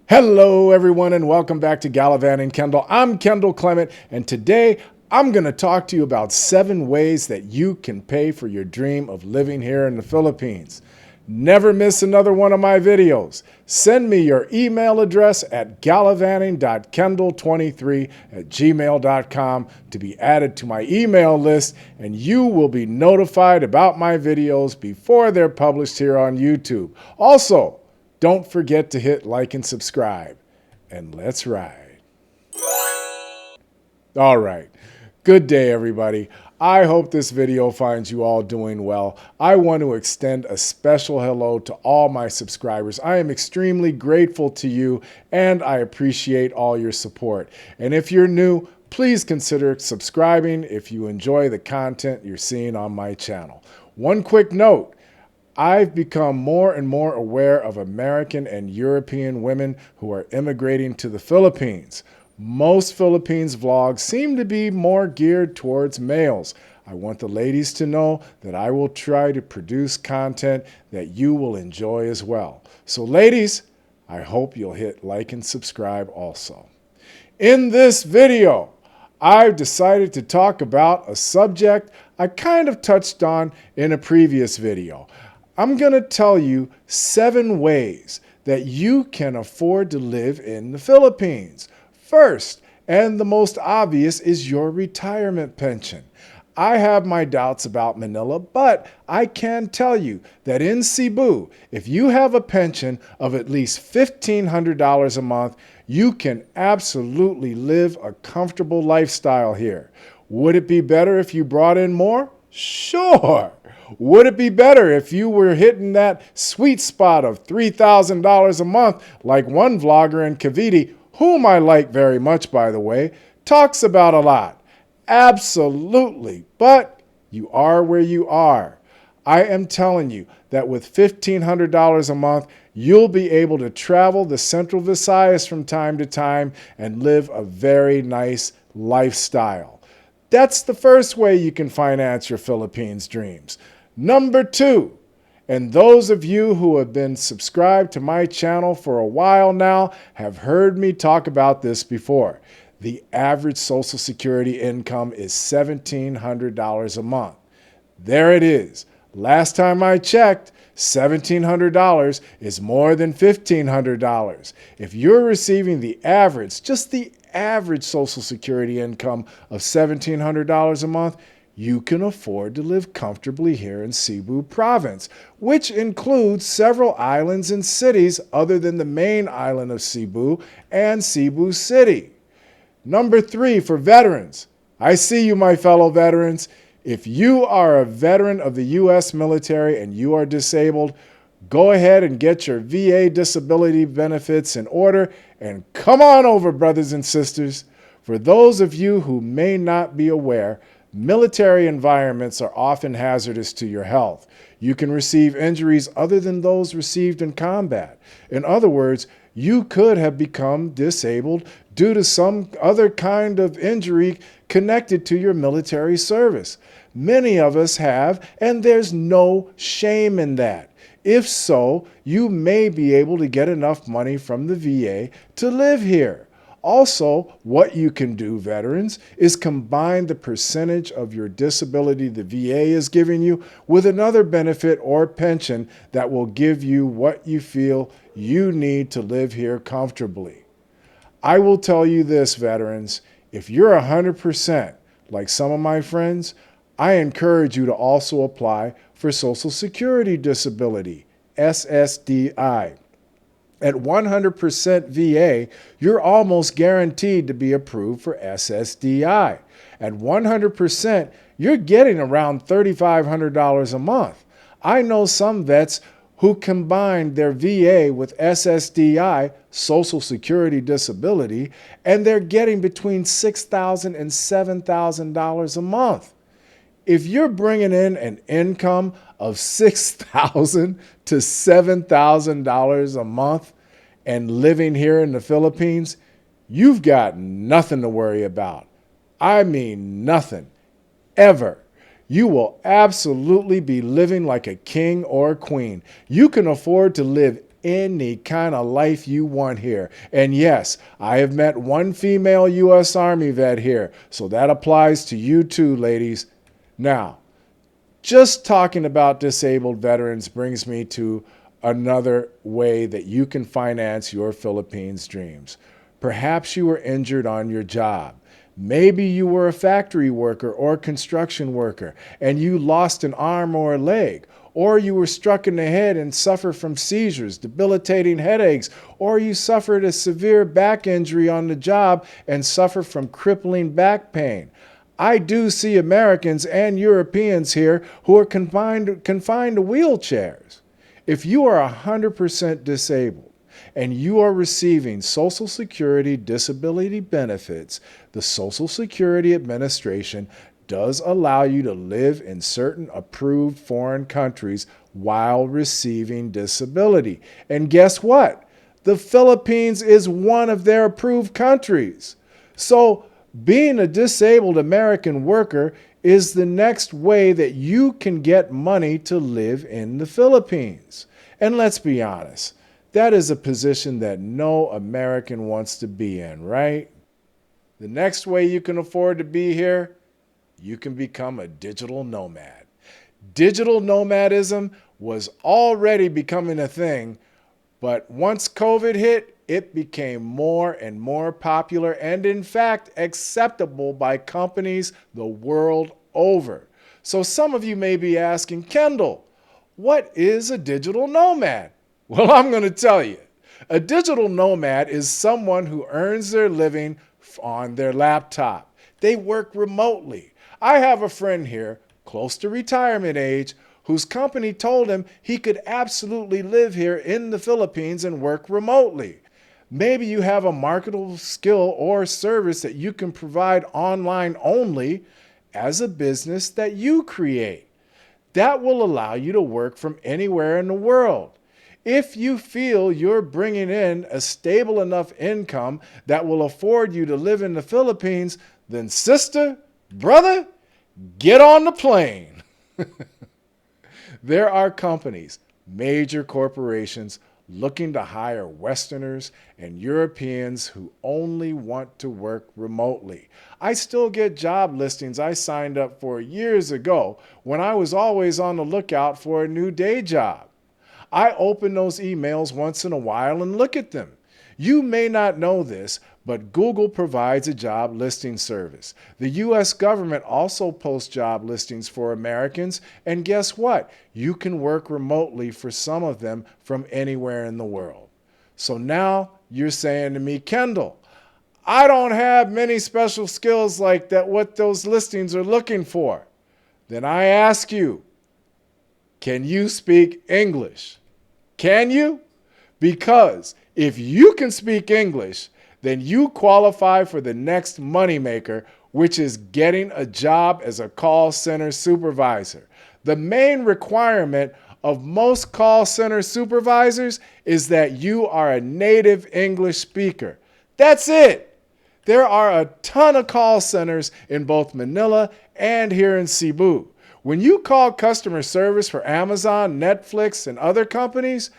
Hello, everyone, and welcome back to Gallivanting Kendall. I'm Kendall Clement, and today I'm going to talk to you about 7 ways that you can pay for your dream of living here in the Philippines. Never miss another one of my videos. Send me your email address at gallivanting.kendall23@gmail.com to be added to my email list, and you will be notified about my videos before they're published here on YouTube. Also, don't forget to hit like and subscribe. And let's ride. All right. Good day, everybody. I hope this video finds you all doing well. I want to extend a special hello to all my subscribers. I am extremely grateful to you, and I appreciate all your support. And if you're new, please consider subscribing if you enjoy the content you're seeing on my channel. One quick note. I've become more and more aware of American and European women who are immigrating to the Philippines. Most Philippines vlogs seem to be more geared towards males. I want the ladies to know that I will try to produce content that you will enjoy as well. So ladies, I hope you'll hit like and subscribe also. In this video, I've decided to talk about a subject I kind of touched on in a previous video. I'm going to tell you 7 ways that you can afford to live in the Philippines. First, and the most obvious, is your retirement pension. I have my doubts about Manila, but I can tell you that in Cebu, if you have a pension of at least $1,500 a month, you can absolutely live a comfortable lifestyle here. Would it be better if you brought in more? Sure. Would it be better if you were hitting that sweet spot of $3,000 a month like one vlogger in Cavite, whom I like very much, by the way, talks about a lot? Absolutely. But you are where you are. I am telling you that with $1,500 a month, you'll be able to travel the Central Visayas from time to time and live a very nice lifestyle. That's the first way you can finance your Philippines dreams. Number 2, and those of you who have been subscribed to my channel for a while now have heard me talk about this before. The average Social Security income is $1,700 a month. There it is. Last time I checked, $1,700 is more than $1,500. If you're receiving the average, just the average Social Security income of $1,700 a month, you can afford to live comfortably here in Cebu province, which includes several islands and cities other than the main island of Cebu and Cebu City. Number 3, for veterans. I see you, my fellow veterans. If you are a veteran of the U.S. military and you are disabled, go ahead and get your VA disability benefits in order and come on over, brothers and sisters. For those of you who may not be aware, military environments are often hazardous to your health. You can receive injuries other than those received in combat. In other words, you could have become disabled due to some other kind of injury connected to your military service. Many of us have, and there's no shame in that. If so, you may be able to get enough money from the VA to live here. Also, what you can do, veterans, is combine the percentage of your disability the VA is giving you with another benefit or pension that will give you what you feel you need to live here comfortably. I will tell you this, veterans, if you're 100% like some of my friends, I encourage you to also apply for Social Security Disability, SSDI. At 100% VA, you're almost guaranteed to be approved for SSDI. At 100%, you're getting around $3,500 a month. I know some vets who combined their VA with SSDI, Social Security Disability, and they're getting between $6,000 and $7,000 a month. If you're bringing in an income of $6,000 to $7,000 a month and living here in the Philippines, you've got nothing to worry about. I mean nothing, ever. You will absolutely be living like a king or a queen. You can afford to live any kind of life you want here. And yes, I have met one female U.S. Army vet here, so that applies to you too, ladies. Now, just talking about disabled veterans brings me to another way that you can finance your Philippines dreams. Perhaps you were injured on your job. Maybe you were a factory worker or construction worker and you lost an arm or a leg, or you were struck in the head and suffer from seizures, debilitating headaches, or you suffered a severe back injury on the job and suffer from crippling back pain. I do see Americans and Europeans here who are confined to wheelchairs. If you are 100% disabled, and you are receiving Social Security disability benefits, the Social Security Administration does allow you to live in certain approved foreign countries while receiving disability. And guess what? The Philippines is one of their approved countries. So being a disabled American worker is the next way that you can get money to live in the Philippines. And let's be honest, that is a position that no American wants to be in, right? The next way you can afford to be here, you can become a digital nomad. Digital nomadism was already becoming a thing, but once COVID hit, it became more and more popular and, in fact, acceptable by companies the world over. So some of you may be asking, Kendall, what is a digital nomad? Well, I'm going to tell you. A digital nomad is someone who earns their living on their laptop. They work remotely. I have a friend here, close to retirement age, whose company told him he could absolutely live here in the Philippines and work remotely. Maybe you have a marketable skill or service that you can provide online only as a business that you create. That will allow you to work from anywhere in the world. If you feel you're bringing in a stable enough income that will afford you to live in the Philippines, then sister, brother, get on the plane. There are companies, major corporations, looking to hire Westerners and Europeans who only want to work remotely. I still get job listings I signed up for years ago when I was always on the lookout for a new day job. I open those emails once in a while and look at them. You may not know this, but Google provides a job listing service. The U.S. government also posts job listings for Americans, and guess what? You can work remotely for some of them from anywhere in the world. So now you're saying to me, Kendall, I don't have many special skills like that, what those listings are looking for. Then I ask you, can you speak English? Can you? Because if you can speak English, then you qualify for the next moneymaker, which is getting a job as a call center supervisor. The main requirement of most call center supervisors is that you are a native English speaker. That's it. There are a ton of call centers in both Manila and here in Cebu. When you call customer service for Amazon, Netflix, and other companies,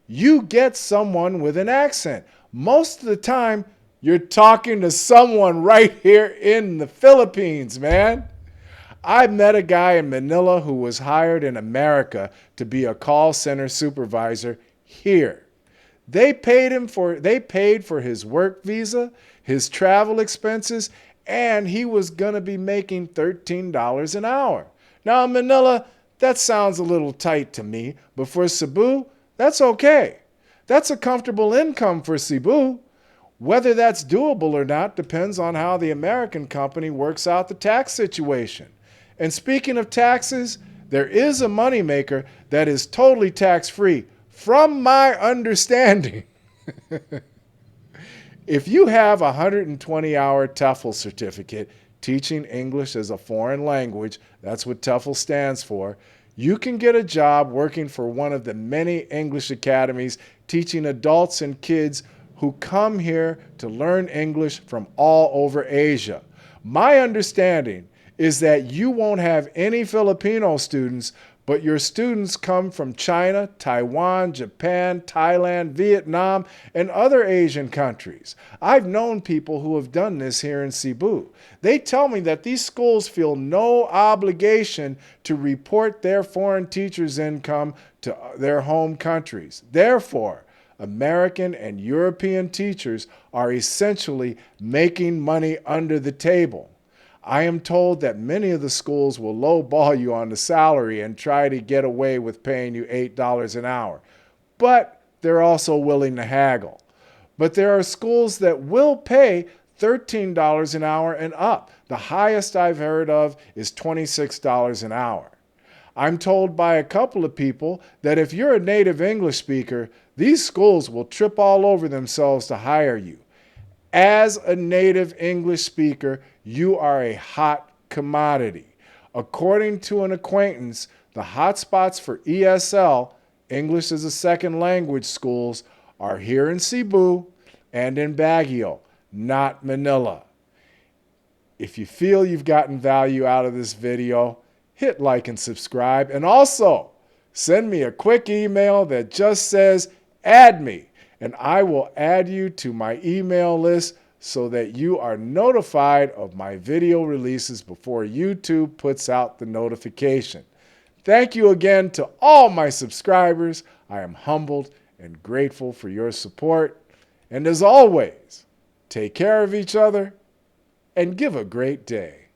you get someone with an accent. Most of the time, you're talking to someone right here in the Philippines, man. I met a guy in Manila who was hired in America to be a call center supervisor here. They paid for his work visa, his travel expenses, and he was going to be making $13 an hour. Now, in Manila, that sounds a little tight to me, but for Cebu, that's okay. That's a comfortable income for Cebu. Whether that's doable or not depends on how the American company works out the tax situation. And speaking of taxes, there is a moneymaker that is totally tax-free, from my understanding. If you have a 120-hour TOEFL certificate teaching English as a foreign language, that's what TOEFL stands for, you can get a job working for one of the many English academies teaching adults and kids who come here to learn English from all over Asia. My understanding is that you won't have any Filipino students but your students come from China, Taiwan, Japan, Thailand, Vietnam, and other Asian countries. I've known people who have done this here in Cebu. They tell me that these schools feel no obligation to report their foreign teachers' income to their home countries. Therefore, American and European teachers are essentially making money under the table. I am told that many of the schools will lowball you on the salary and try to get away with paying you $8 an hour, but they're also willing to haggle. But there are schools that will pay $13 an hour and up. The highest I've heard of is $26 an hour. I'm told by a couple of people that if you're a native English speaker, these schools will trip all over themselves to hire you. As a native English speaker, you are a hot commodity. According to an acquaintance, the hotspots for ESL, English as a Second Language schools, are here in Cebu and in Baguio, not Manila. If you feel you've gotten value out of this video, hit like and subscribe, and also send me a quick email that just says, "Add me," and I will add you to my email list so that you are notified of my video releases before YouTube puts out the notification. Thank you again to all my subscribers. I am humbled and grateful for your support. And as always, take care of each other and give a great day.